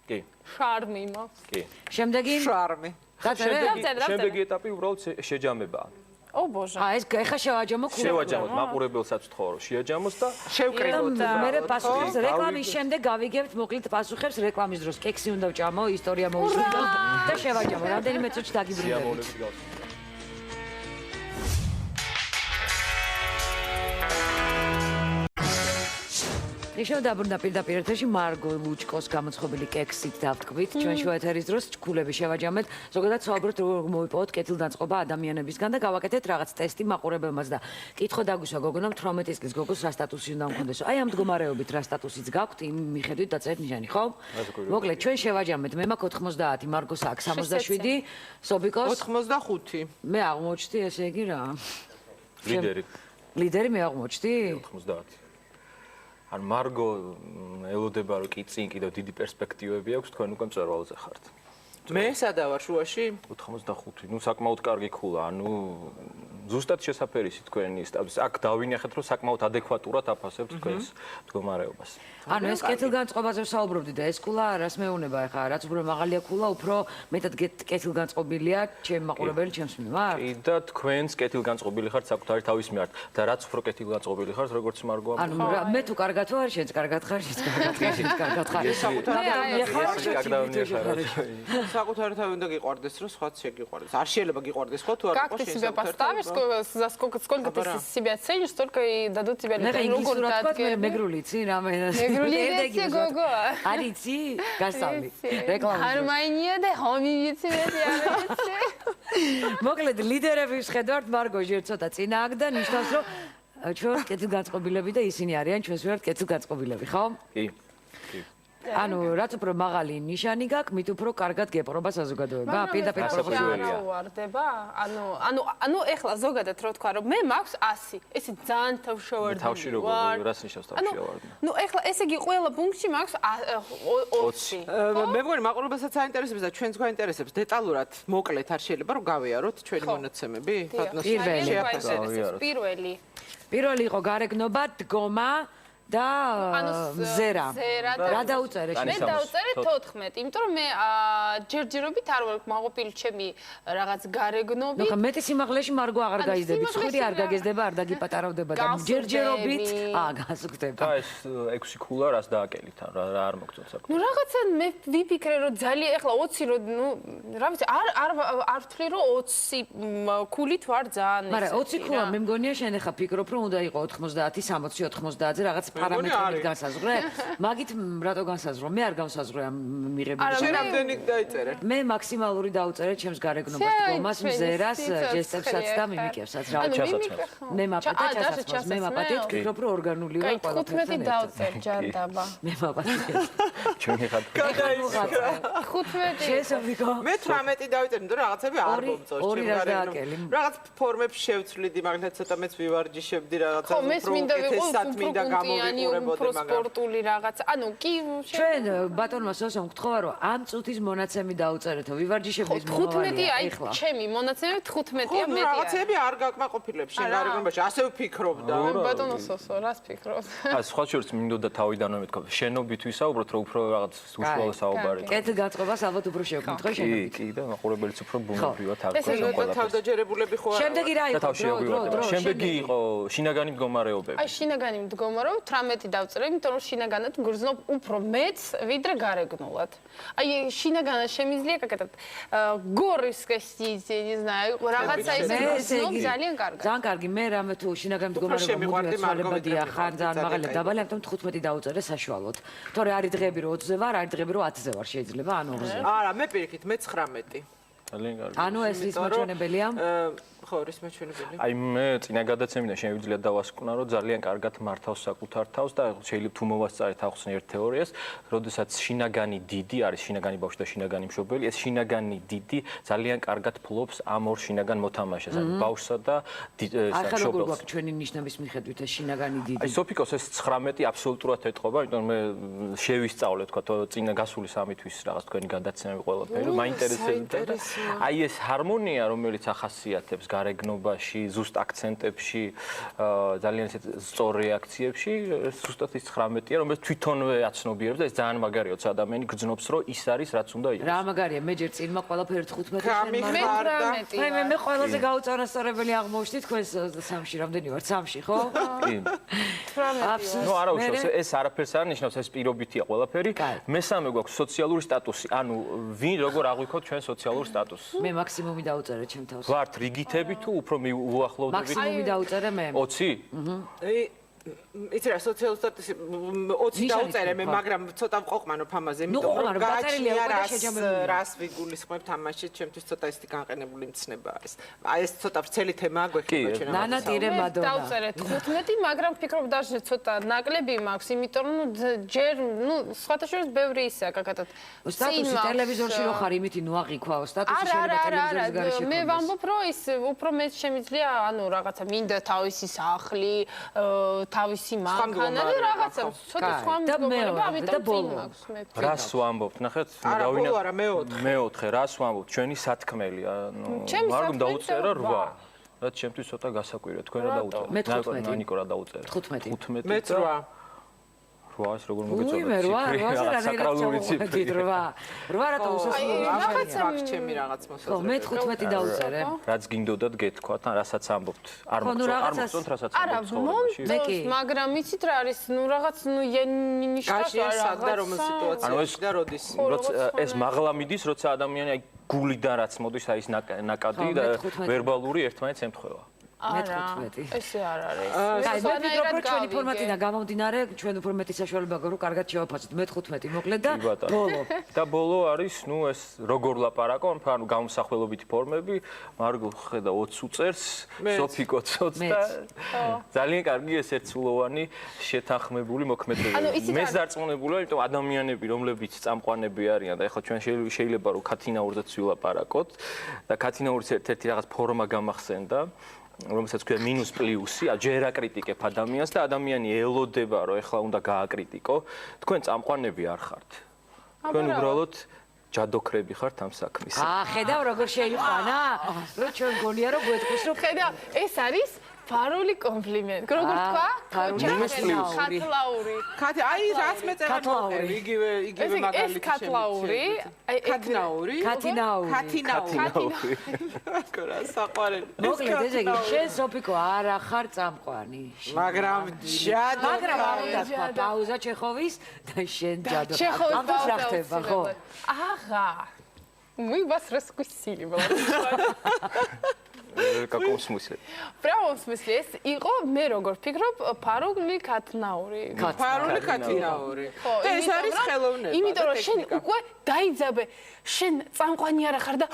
კი. შარმი მაქვს. კი. შემდეგი შარმი. შემდეგი ეტაპი უბრალოდ შეჯამებაა. ო ბოჟა. ეს ეხა შევაჯამო ქურა. შევაჯამოთ, მაყურებელსაც ვთხოვ, რომ შეაჯამოს და შევკრიბოთ. მე პასუხებს რეკლამის შემდეგ გავიგებთ მოკლედ პასუხებს რეკლამის დროს. კექსი უნდა ვჭამო, ისტორია მოვუშვიდო და შევაჯამო. რამდენიმე წუთში დაგიბრუნდებით. სიამოვნებით გავს. ნიშნავ დაბრუნდა პირდაპირ ეთერში მარგო ლუჩკოს გამოცხობილი კექსით დავთქვით. ჩვენ შუა ეთერის დროს ჭკულები შევაჯამეთ. ზოგადად საუბრობთ როგორ მოვიპოვოთ კეთილგანწყობა ადამიანებისგან და გავაკეთეთ რაღაც ტესტი მაყურებელმაც და კითხვა დაგვისვა გოგონამ 18 წლის გოგოს რა სტატუსი უნდა მქონდეს. აი ამ მდგომარეობით რა სტატუსიც გაქვთ იმ მიხედვით დაწერეთ ნიშანი, ხო? მოკლედ ჩვენ შევაჯამეთ. მე მაქვს 90, მარგოს აქვს 67, სობიკოს 85. მე აღმოჩნდი ესე იგი რა. ლიდერი მე აღმოჩნდი? 90. ან მარგო ელოდება რომ კი წინ კიდევ დიდი პერსპექტივები აქვს თქვენ უკვე მწვერვალზე ხართ. მე სადა ვარ შუაში? 85. ნუ საკმაოდ კარგი ქულა, ანუ ზუსტად შესაფერისი თქვენი სტატუსი. აქ დავინახეთ რომ საკმაოდ ადეკვატურად აფასებთ თქვენს მდგომარეობას. ანუ ეს კეთილგანწყობაზე ვსაუბრობდი და ეს ქულა რას მეუნება ახლა, რაც უფრო მაღალია ქულა, უფრო მეტად კეთილგანწყობილია ჩემ მაყურებელი ჩემს მიმართ? კი და თქვენს კეთილგანწყობილი ხართ საკუთარი თავის მიმართ და რაც უფრო კეთილგანწყობილი ხართ, როგორც მარგო ამ. ანუ მე თუ კარგად ვარ, შენც კარგად ხარ, შენც კარგად ხარ, შენც კარგად ხარ. საკუთარი თავი უნდა გიყვარდეს, რომ სხვაც შეგიყვარდეს. არ შეიძლება გიყვარდეს ხო თუ არ Как ты себя поставишь, сколько ты себя ценишь, столько и дадут тебе როგორ დადგენ მეგრულიცი რამე მეგრულიცი გოგო არიცი გასავლი რეკლამა ჰარმონია და ჰომივიცი მეცი მოკლედ ლიდერების ხედავთ მარგო ჯერ ცოტა წინა აქ და ნიშნავს რომ ჩვენ კეთილგანწყობილები და ისინი არიან ჩვენს ვერთ კეთილგანწყობილები ხო? კი. ანუ რაც უფრო მაღალი ნიშანი გაქვს, მით უფრო კარგად გეპყრობა საზოგადოება. პირდაპირ პროფესიონალია. ვარდება. ანუ ეხლა ზოგადად რო თქვა რომ მე მაქვს 100. ესე ძალიან თავშოვარდი. თავში როგორ რას ნიშნავს თავშოვარდი? ნუ ეხლა ესე იგი ყველა პუნქტში მაქვს 20. მე მგონი მაყურებელსაც აინტერესებს და ჩვენს გვაინტერესებს დეტალურად მოკლედ არ შეიძლება რომ გავიაროთ ჩვენი მონაცემები? პირველი იყო გარეგნობა, დგომა და მზერა. რა დაუწერე? მე დაუწერე 14, იმიტომ რომ მე ჯერჯერობით არ ვარ მაყოფილი ჩემი რაღაც გარეგნობით. ნუ მეტი სიმაღლეში მარგო აღარ გაიზდები, ცხვირი არ გაგეზდება, არ დაგიპატარავდება და ჯერჯერობით გასუქდება. და ეს 6 ქულა რას დააკელით? რა არ მოგწონს აქ? ნუ რაღაცა მე ვიფიქრე რომ ძალიან ეხლა 20 რო ნუ რა ვიცი არ ვთვლი რომ 20 ქულით ვარ ძალიან მაგრამ 20 ქულა მე მგონია შენ ახლა ფიქრობ რომ უნდა იყო 90, 60, 90-ზე რაღაც პარამეტრებით განსაზღვრე? მაგით რატო განსაზღვრო? მე არ განსაზღვრე ამ მიღებულ შენ რამდენი დაიწერე? მე მაქსიმალური დაუწერე ჩემს გარეგნობას, დგომას, მზერას, ჟესტებსაც და მიმიკებსაც. რა ჩასაცმელს. მე მაპატე ჩასაცმელს, მე მაპატე ვფიქრობ რომ ორგანული ვარ ყველაფერთან. 15 დაუწერ ჯანდაბა. მე მაპატე. ჩვენი ხარ. 15 შესაბიკო. მე 18 დავიწერე, იმიტომ რომ რაღაცები არ მომწონს ჩემ გარეგნობას. რაღაც ფორმებს შევცვლიდი, მაგალითად ცოტა მეც ვივარჯიშებდი რაღაცა უფრო უკეთესად მინდა გამოვიყურებოდე მაგრამ სპორტული რაღაც. ანუ კი ჩვენ ბატონმა სოსომ გთხოვა რომ ამ წუთის მონაცემი დაუწერეთო ვივარჯიშების მომავალია ეხლა. ჩემი მონაცემები 15-ია მეტია. რაღაცები არ გაკმაყოფილებს შენ გარეგნობაში, ასე ვფიქრობდა. ბატონო სოსო, რას ფიქრობ? სხვა შორის მინდოდა თავიდანვე მეთქვა. შენობით ვისაუბროთ, რომ უფრო რაღაც უშუალო საუბარი. კეთილგანწყობას ალბათ უფრო შევქმნით ხო შენობით? კი და მაყურებელიც უფრო ბუნებრივად არ ეს თავდაჯერებულები ხო არა? შემდეგი რა იყო? შემდეგი იყო შინაგანი მდგომარეობები. აი შინაგანი მდგომარეობა 18 დავწერე, იმიტომ რომ შინაგანად გრძნობ უფრო მეც ვიდრე გარეგნულად. აი შინაგანად შემიძლია გაკეთოთ გორის კესტიზე, не знаю, რაღაცა ისე გრძნობ ძალიან კარგად. ძალიან კარგი, მე რამე თუ შინაგანი მდგომარეობა მოდიაცვალებადია, ხარ ძალიან მაღალი დაბალი, ამიტომ 15 დაუწერე საშუალოდ. თორე არის დღეები რომ 20-ზე ვარ, არის დღეები რომ 10-ზე ვარ, შეიძლება ან 20-ზე. არა, მე პირიქით, მე 19. ძალიან კარგი. ანუ ეს ის მოჩვენებელია? ხო, ის მოჩვენებელი. აი მე წინა გადაცემიდან შემიძლია დავასკვნო, რომ ძალიან კარგად მართავს საკუთარ თავს და შეიძლება თუ მოვასწარეთ ახსნე ერთ თეორიას, როდესაც შინაგანი დიდი არის შინაგანი ბავშვი და შინაგანი მშობელი, ეს შინაგანი დიდი ძალიან კარგად ფლობს ამ ორ შინაგან მოთამაშეს, ანუ ბავშვსა და მშობელს. ახლა როგორ გვაქვს ჩვენი ნიშნების მიხედვით ეს შინაგანი დიდი? აი სოფიკოს ეს 19 აბსოლუტურად ეთყობა, იმიტომ მე შევისწავლე თქვა წინა გასული 3 თვის რაღაც თქვენი გადაცემები ყველაფერი, მაინტერესებდა და აი ეს ჰარმონია, რომელიც ახასიათებს გარეგნობაში, ზუსტ აქცენტებში, ძალიან ისეთ სწორ რეაქციებში, ზუსტად ის 19-ია, რომელიც თვითონვე აცნობიერებს და ეს ძალიან მაგარია, როცა ადამიანი გრძნობს, რომ ის არის, რაც უნდა იყოს. რა მაგარია, მე ჯერ წინმა ყველაფერი 15 მე მე ყველაზე გაუწონასწორებელი აღმოჩნდი თქვენს სამში, რამდენი ვარ? 3-ში, ხო? კი. 18. ნუ არა უშავს, ეს არაფერს არ ნიშნავს, ეს პირობითია ყველაფერი. მესამე გვაქვს სოციალური სტატუსი, ანუ ვინ როგორ აღვიქოთ ჩვენ სოციალურ სტატუსს. მე მაქსიმუმი დაუწერე ჩემ თავს. ვართ რიგითები თუ უფრო უახლოვდებით? მაქსიმუმი დაუწერე მე. 20? იცი რა სოციალისტი 20 დაუწერე მე მაგრამ ცოტა ვყოყმანობ ამაზე იმიტომ რომ გააჩნია რას ვიგულისხმებთ ამაში ჩემთვის ცოტა ისეთი განყენებული მცნებაა ეს აი ეს ცოტა ვრცელი თემაა გვექნება ჩვენ ამას ნანა ტირე მადონა დავწერე 15 მაგრამ ფიქრობ даже ცოტა ნაკლები მაქვს იმიტომ რომ ჯერ სხვათა შორის ბევრი ისაა კაკათად სტატუსი ტელევიზორში რო ხარ იმითი ნუ აღიქواو სტატუსი შეიძლება ტელევიზორის გარეშე მე ვამბობ რომ ის უფრო მე შემიძლია ანუ რაღაცა მინდა თავისი სახლი თავისი მანქანა და რაღაცა ცოტა სხვა მდგომარეობა ამიტომ წინ მაქვს მე რას ვამბობთ ნახეთ მეოთხე რას ვამბობთ ჩვენი სათქმელი ანუ მარგum დაუწერა 8 რაც ჩემთვის ცოტა გასაკვირია თქვენ რა დაუწერეთ ნანიკო რა დაუწერეთ 15 მე 8 8-ს როგორ მოგეწონა მე 8 საკრალური ციფრი 8 რატო უსასრულო რაღაცა მაქვს ჩემი რაღაც მოსაზრება მე 15 დაუწერე რაც გინდოდათ გეთქვათ ან რასაც ამბობთ არ მოწონთ რასაც ამბობთ არა მაგრამ იცით რა არის ნუ რაღაც ნუ ნიშნავს რა რომელ სიტუაციაში და როდის ეს მაღლა მიდის როცა ადამიანი აი გულიდან რაც მოდის აი ეს ნაკადი და ვერბალური ერთმანეთს ემთხვევა ესე არ არის. აი, მე ვფიქრობ, რომ ჩვენი ფორმატიდან გამომდინარე, ჩვენ უფრო მეტი საშუალება გვაქვს, რომ კარგად შევაფასოთ. მე 15 მოკლედ და ბოლო. და ბოლო არის, ნუ ეს როგორ ლაპარაკო, ანუ გამოსახველობითი ფორმები, მარგო ხედა 20 უწერს, სოფიკო 20 და ძალიან კარგი ეს ერთსულოვანი შეთანხმებული მოქმედებაა. მე ზარწმუნებულია, იმიტომ ადამიანები, რომლებიც წამყვანები არიან და ეხლა ჩვენ შეიძლება რომ ქათინაურზეც ვილაპარაკოთ და ქათინაურის ერთ-ერთი რაღაც ფორმა გამახსენდა. რომელსაც ქვია მინუს პლუსი, ჯერ აკრიტიკებ ადამიანს და ადამიანი ელოდება, რომ ეხლა უნდა გააკრიტიკო. თქვენ წამყვანები არ ხართ. თქვენ უბრალოდ ჯადოქრები ხართ ამ საქმის. ხედავ როგორ შეიყვანა? რომ ჩვენ გონია რომ გვეთქვის რომ ხედავ, ეს არის ფარული კომპლიმენტი. როგორ თქვა? ქათლაური. აი რაც მეწერა იგივე მაგალითი ეს ქათლაური, ქათნაური. რა საყვარელი. მოკლედ ესე იგი შენ სოფიკო არა ხარ წამყვანი. მაგრამ ჯადო. მაგრამ არ უნდა თქვა პაუზა ჩეხოვის და შენ ჯადო. ამას რა ხდება ხო? Ага. Мы вас раскусили, молодцы. В каком смысле? В прямом смысле. ეს იყო მე როგორ ფიქრობ, ფარული ქათნაური. ფარული ქათნაური. და ეს არის ხელოვნება. იმიტომ რომ შენ უკვე დაიძაბე, შენ წამყვანი არა ხარ და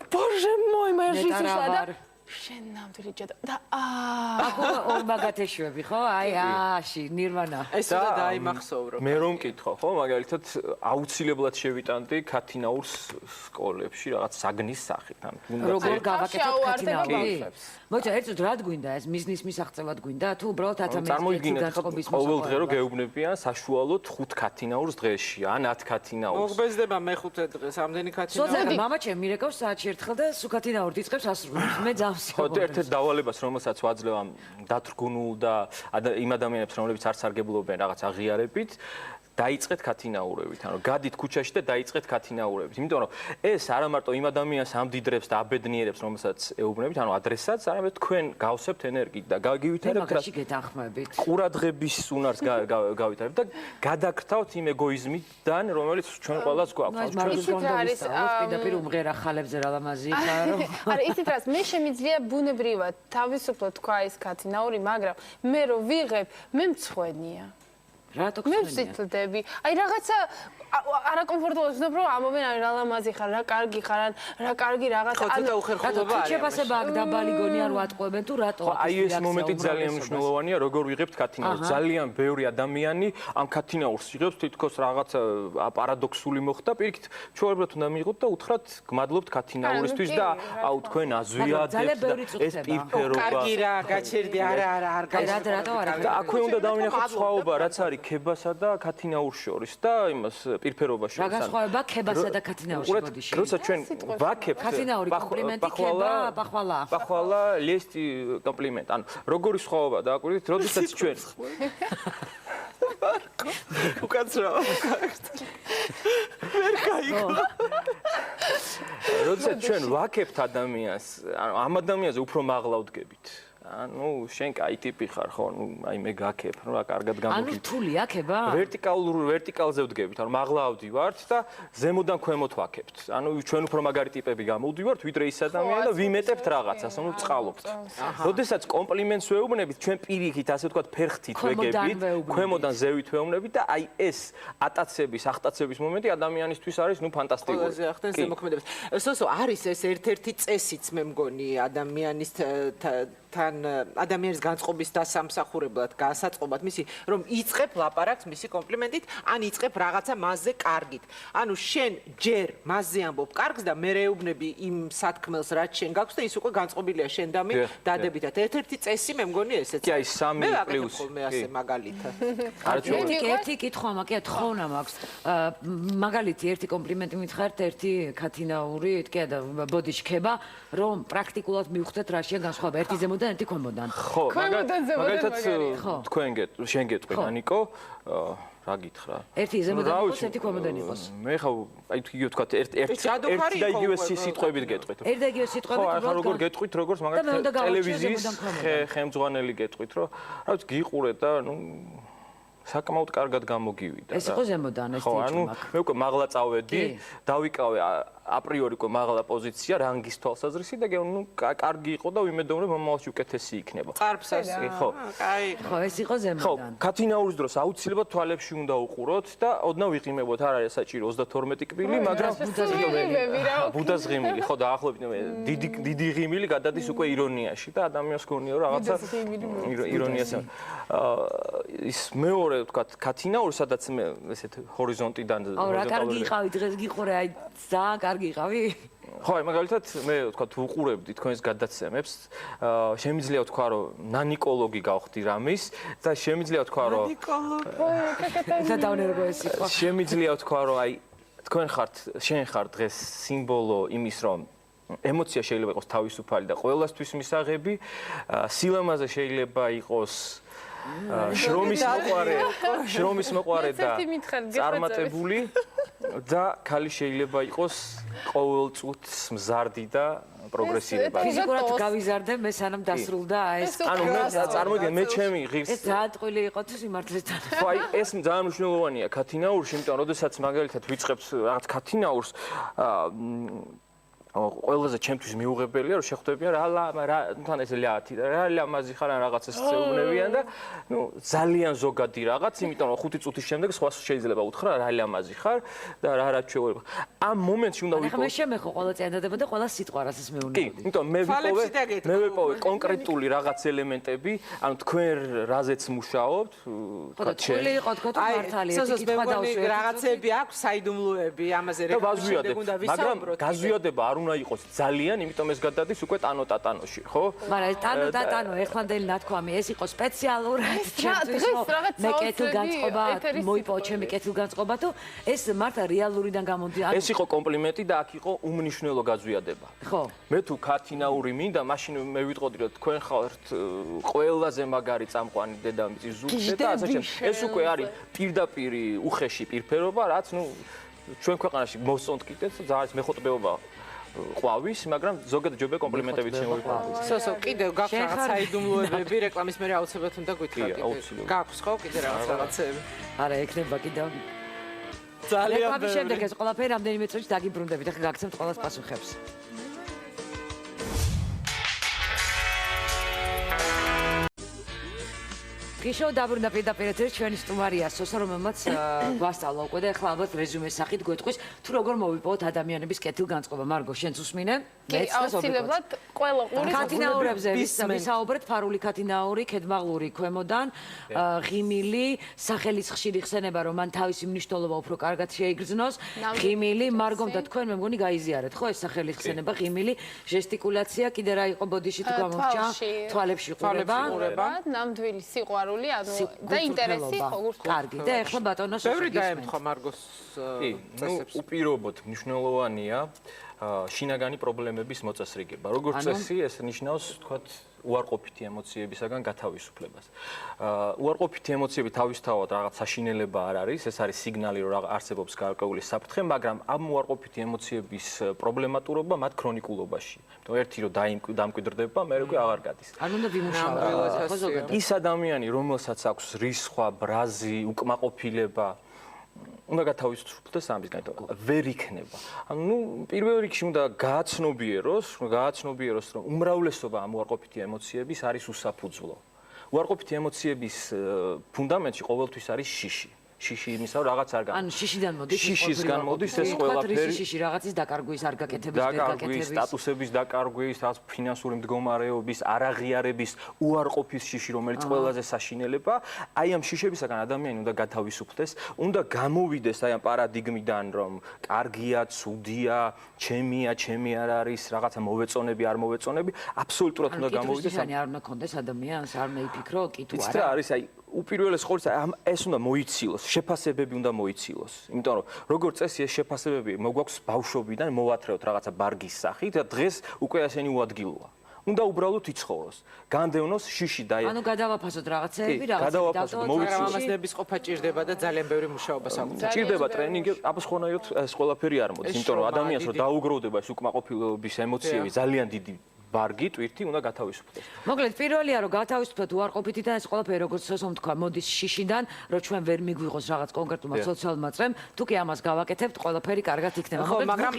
ბოჟე мой, моя жизнь ушла და შენ ნამდვილი ჯადო და აკუ მაგათეშვები ხო? აი აში ნირვანა. ეს უნდა დაიმახსოვრო. მე რომ მკითხო ხო, მაგალითად აუცილებლად შევიტანდი ქათინაურს სკოლებში რაღაც საგნის სახით, ან უნდა როგორ გავაკეთოთ ქათინაური? მოიცა ერთოდ რა გვინდა ეს მიზნის მისაღწევად გვინდა თუ უბრალოდ 10 წარმოიდგინეთ ყოველ დღე რომ გეუბნებიან საშუალოდ 5 ქათინაურს დღეში ან 10 ქათინაურს. მოგბეზდება მე-5 დღეს ამდენი ქათინაური. სოცა მამა ჩემი მირეკავს საათში ერთხელ და სულ ქათინაური დიწყებს ასრულებს. მე ხო, ერთ-ერთ დავალებას რომელსაც ვაძლევ ამ დათრგუნულ და იმ ადამიანებს რომლებიც არ სარგებლობენ რაღაც აღიარებით დაიწყეთ ქათინაურებით, ანუ გადით ქუჩაში და დაიწყეთ ქათინაურებით. იმიტომ რომ ეს არა მარტო იმ ადამიანს ამდიდრებს და აბედნიერებს, რომელსაც ეუბნებით, ანუ ადრესატს, არამედ თქვენ გავსებთ ენერგიით და გავითარებთ მაგაში გეთანხმებით. ყურადღების უნარს გავითარებთ და გადაგრთავთ იმ ეგოიზმიდან, რომელიც ჩვენ ყველას გვაქვს. პირდაპირ უმღერა ხალებზე რა ლამაზი ხარო. არა, იცით რას, მე შემიძლია ბუნებრივად თავისუფლად თქვა ეს ქათინაური, მაგრამ მე რო ვიღებ, მე მცხვენია. რატო მე ვსიტლდები. აი რაღაცა არაკომფორტულად ვსნობ რომ ამობენ რა ლამაზი ხარ, რა კარგი ხარ, რა კარგი რაღაცა. ანუ უხერხულობა არის. შეფასება აქ დაბალი გონია რომ ატყვევენ თუ რატო? აი ეს მომენტი ძალიან მნიშვნელოვანია, როგორ ვიღებთ ქათინაურს. ძალიან ბევრი ადამიანი ამ ქათინაურს იღებს თითქოს რაღაც პარადოქსული მოხდა, პირიქით ჩვეულებრივად უნდა მიიღოთ და უთხრათ გმადლობთ ქათინაურისთვის და აუ თქვენ აზვიადებთ და ეს პირფერობა. კარგი რა, გაჩერდი, არა, არ გაჩერდი. რატო არა? და აქვე უნდა დავინახოთ სხვაობა, რაც არის ქებასა და ქათინაურს შორის და იმას პირფერობაში. რა განსხვავება ქებასა და ქათინაურში ბოდიში? როცა ჩვენ ვაქებთ ქათინაური კომპლიმენტი ქება, პახვალა. პახვალა ლესტი კომპლიმენტ. ანუ როგორი სხვაობა დააკვირდით, როდესაც ჩვენ უკაცრავ. ვერ გაიგო. როდესაც ჩვენ ვაქებთ ადამიანს, ანუ ამ ადამიანზე უფრო მაღლა ვდგებით. ანუ შენ კაი ტიპი ხარ ხო? ნუ აი მე გაქებ, რა კარგად ანუ გამოგივი. რთული აქება? ვერტიკალზე ვდგებით, ანუ მაღლა ავდივართ და ზემოდან ქვემოთ ვაქებთ. ანუ ჩვენ უფრო მაგარი ტიპები გამოვდივართ, ვიდრე ის ადამიანი და ვიმეტებთ რაღაცას, ანუ წყალობთ. როდესაც კომპლიმენტს ვეუბნებით, ჩვენ პირიქით, ასე ვთქვათ, ფერხთით ვეგებით, ქვემოდან ზევით ვეუბნებით და აი ეს ატაცების, ახტაცების მომენტი ადამიანისთვის არის ნუ ფანტასტიკური. ყველაზე ახდენს ზემოქმედებას. სოსო არის ეს ერთ-ერთი წესიც მე მგონი ადამიანის თან ადამიანის განწყობის დასამსახურებლად, გასაწყობად, მისი რომ იწყებ ლაპარაკს მისი კომპლიმენტით, ან იწყებ რაღაცა მასზე კარგით. ანუ შენ ჯერ მასზე ამბობ კარგს და მე რეუბნები იმ სათქმელს, რაც შენ გაქვს და ის უკვე განწყობილია შენ და მე დადებითად. ერთ-ერთი წესი მე მგონი ესეც. კი, აი 3 პლუს. მე ასე მაგალითად. ერთი კითხვა მაქვს, თხოვნა მაქვს. მაგალითი ერთი კომპლიმენტი მითხართ, ერთი ქათინაური, იტკია და ბოდიშქება, რომ პრაქტიკულად მივხვდეთ რა შენ განსხვავება ერთი ზემოდან, ერთი ქვემოდან. ხო, მაგალითად თქვენ შენ გეტყვი, ნიკო, რა გითხრა? ერთი ზემოდან იყოს, ერთი ქვემოდან იყოს. მე ხა აი იგივე ვთქვათ, ერთი და იგივე სიტყვებით გეტყვით. ერთი და იგივე სიტყვებით ხო, ახლა როგორ გეტყვით, როგორც მაგალითად ტელევიზიის ხელმძღვანელი გეტყვით, რომ რა ვიცი გიყურეთ და ნუ საკმაოდ კარგად გამოგივიდა. ეს იყო ზემოდან ეს ხო, ანუ მე უკვე მაღლა წავედი, დავიკავე აპრიორი უკვე მაღლა პოზიცია რანგის თვალსაზრისი და ნუ კარგი იყო და ვიმედოვნე მომავალში უკეთესი იქნება. წარფსას. ხო. კაი. ხო, ეს იყო ხო, ზემოდან. ქათინაურის დროს აუცილებლად თვალებში უნდა უყუროთ და ოდნავ ვიყიმებოთ, არ არის საჭირო 32 კბილი, მაგრამ ბუდას ღიმილი, ხო, დაახლოებით დიდი ღიმილი გადადის უკვე ირონიაში და ადამიანს გონია რომ რაღაცა ირონიას ის მეორე ვთქვათ, ქათინაური, სადაც მე ესეთ ჰორიზონტიდან აუ, რა კარგი იყავი დღეს გიყურე, აი ძალიან კარგი იყავი. ხო, აი მაგალითად მე ვთქვათ, ვუყურებდი თქვენს გადაცემებს. შემიძლია ვთქვა, რომ ნანიკოლოგი გავხდი რამის და შემიძლია ვთქვა, რომ და დავნერგო ეს სიტყვა. შემიძლია ვთქვა, რომ აი შენ ხარ დღეს სიმბოლო იმის, რომ ემოცია შეიძლება იყოს თავისუფალი და ყველასთვის მისაღები, სილამაზე შეიძლება იყოს შრომის მოყვარე და წარმატებული და ქალი შეიძლება იყოს ყოველწუთს მზარდი და პროგრესირება. ფიზიკურად გავიზარდე, მე სანამ დასრულდა ეს. ანუ მე წარმოგიდგენ, მე ჩემი ღირს ეს ძალიან ტყუილი იყო თუ სიმართლეთან. ხო, აი ეს ძალიან მნიშვნელოვანია ქათინაურში, იმიტომ რომ როდესაც მაგალითად ვიწყებთ რაღაც ქათინაურს, ყველაზე ჩემთვის მიუღებელია რომ შეხვდებიან რა თან ეს ლიათი და რა ლამაზი ხარ ან რაღაცას წეუბნებიან და ნუ ძალიან ზოგადი რაღაც, იმიტომ რომ 5 წუთის შემდეგ სხვა შეიძლება უთხრა რა ლამაზი ხარ და რა ჩვეუება. ამ მომენტში უნდა ვიყო. მე შემეხო ყველა წინადადება და ყველა სიტყვა რასაც მეუბნები. კი, იმიტომ მე ვიპოვე კონკრეტული რაღაც ელემენტები, ანუ თქვენ რაზეც მუშაობთ, თქვა ჩვილი იყო თქვა თუ მართალია, კითხვა დავუშვი. რაღაცები აქვს, საიდუმლოები, ამაზე რეგულარულად უნდა ვისაუბროთ. მაგრამ გაზვიადება არ უნდა იყოს ძალიან, იმიტომ ეს გადადის უკვე ტანო-ტატანოში, ხო? მაგრამ ტანო-ტატანო ეხლანდელი ნათქვამი, ეს იყო სპეციალურად ჩემთვის, რომ მე კეთილგანწყობა მოიპოვო ჩემი კეთილგანწყობა თუ ეს მართლა რეალურიდან გამოდი. ეს იყო კომპლიმენტი და აქ იყო უმნიშვნელო გაზვიადება. ხო. მე თუ ქათინაური მინდა, მაშინ მე ვიტყოდი რომ თქვენ ხართ ყველაზე მაგარი წამყვანი დედამიწის ზურგზე და ასე შემდეგ. ეს უკვე არის პირდაპირი უხეში პირფერობა, რაც ნუ ჩვენ ქვეყანაში მოსწონთ კიდეც ძალიან მეხოთბეობა ყვავის, მაგრამ ზოგადად ჯობია კომპლიმენტებით შემოვიყვანოთ. სოსო, კიდევ გაქვს რაღაც საიდუმლოებები, რეკლამის მერე აუცილებლად უნდა გითხრათ. გაქვს ხო კიდე რაღაცები? არა, ექნება კიდევ. ძალიან რეკლამის შემდეგ ეს ყველაფერი რამდენიმე წუთში დაგიბრუნდებით. ახლა გაგცემთ ყველას პასუხებს. გიშო დაბრუნდა პირდაპირ ჩვენი სტუმარია სოსო, რომელმაც გვასწავლა უკვე და ახლა ალბათ რეზუმეს სახით გვეტყვის თუ როგორ მოვიპოვოთ ადამიანების კეთილგანწყობა. მარგო, შენც უსმინე? მეც აუცილებლად ყველა ყურის ქათინაურებზე ვისაუბრეთ, ფარული ქათინაური, ქედმაღლური ქვემოდან, ღიმილი, სახელის ხშირი ხსენება, რომ მან თავისი მნიშვნელობა უფრო კარგად შეიგრძნოს. ღიმილი, მარგომ და თქვენ მე მგონი გაიზიარეთ, ხო, ეს სახელის ხსენება, ღიმილი, ჟესტიკულაცია, კიდე რა იყო ბოდიში თუ გამორჩა, თვალებში ყურება, ნამდვილი სიყვარული, ანუ და ინტერესი, ხო, გულს. კარგი, და ახლა ბატონო სოსო. ბევრი დაემთხვა მარგოს წესებს. უპირობოდ მნიშვნელოვანია შინაგანი პრობლემების მოწესრიგება. როგორც წესი, ეს ნიშნავს, თქვათ, უარყოფითი ემოციებისაგან გათავისუფლებას. უარყოფითი ემოციები თავისთავად რაღაც საშინელება არ არის, ეს არის სიგნალი, რომ არსებობს გარკვეული საფრთხე, მაგრამ ამ უარყოფითი ემოციების პრობლემატურობა მათ ქრონიკულობაში. იმიტომ ერთი რომ დამკვიდრდება, მე უკვე აღარ გადის. არ უნდა ვიმუშაოთ, ხო ზოგადად. ის ადამიანი, რომელსაც აქვს რისხვა, ბრაზი, უკმაყოფილება უნდა გათავისუფლდეს ამისგან, ვერ იქნება. ანუ პირველ რიგში უნდა გააცნობიეროს, რომ უმრავლესობა ამ უარყოფითი ემოციების არის უსაფუძვლო. უარყოფითი ემოციების ფუნდამენტში ყოველთვის არის შიში. შიში იმისა, რომ რაღაც არ ანუ შიშიდან მოდის, შიშისგან მოდის ეს ყველაფერი. შიში რაღაცის დაკარგვის, არ გაკეთების, დაკარგვის, სტატუსების დაკარგვის, რაღაც ფინანსური მდგომარეობის, არაღიარების, უარყოფის შიში, რომელიც ყველაზე საშინელება, აი ამ შიშებისაგან ადამიანი უნდა გათავისუფლდეს, უნდა გამოვიდეს აი ამ პარადიგმიდან, რომ კარგია, ცუდია, ჩემია, ჩემი არ არის, რაღაცა მოვეწონები, არ მოვეწონები, აბსოლუტურად უნდა გამოვიდეს. ანუ არ უნდა კონდეს ადამიანს, არ უნდა იფიქრო, კი თუ არა. არის აი უპირველეს ყოვლისა ეს უნდა მოიცილოს, შეფასებები უნდა მოიცილოს. იმიტომ რომ როგორც წესი ეს შეფასებები მოგვაქვს ბავშვობიდან, მოვათრევთ რაღაცა ბარგის სახით და დღეს უკვე ასენი უადგილოა. უნდა უბრალოდ იცხოვროს. განდევნოს შიში და ანუ გადავაფასოთ რაღაცეები, რაღაცნაირების ყოფა ჭირდება და ძალიან ბევრი მუშაობა საკუთარ. ჭირდება ტრენინგი, აბა სხვანაირად ეს ყველაფერი არ მოდის, იმიტომ რომ ადამიანს რომ დაუგროვდება ეს უკმაყოფილების ემოციები, ძალიან დიდი ბარგი, ტვირთი უნდა გათავისუფლდეს. მოკლედ, პირველია რომ გათავისუფლოთ უარყოფითი და ეს ყველაფერი როგორც სოსომ თქვა, მოდის შიშიდან, რომ ჩვენ ვერ მიგვიღოს რაღაც კონკრეტულმა სოციალურმა წრემ, თუ კი ამას გავაკეთებთ, ყველაფერი კარგად იქნება. მაგრამ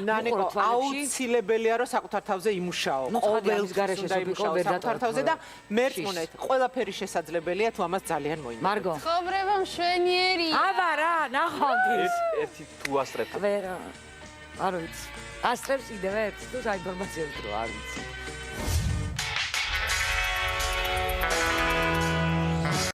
ნანიკო, აუცილებელია რომ საკუთარ თავზე იმუშაო. ყოველს გარეშე სოფიკო ვერ საკუთარ თავზე და მერწმუნეთ, ყველაფერი შესაძლებელია თუ ამას ძალიან მოიმართოთ. მარგო. ცხოვრება მშვენიერი. აბა რა, ნახავთ. ერთი თუ ასტრებს. ვერ არ ვიცი. ასტრებს კიდევ ერთ თუ საინფორმაციო დრო არ ვიცი.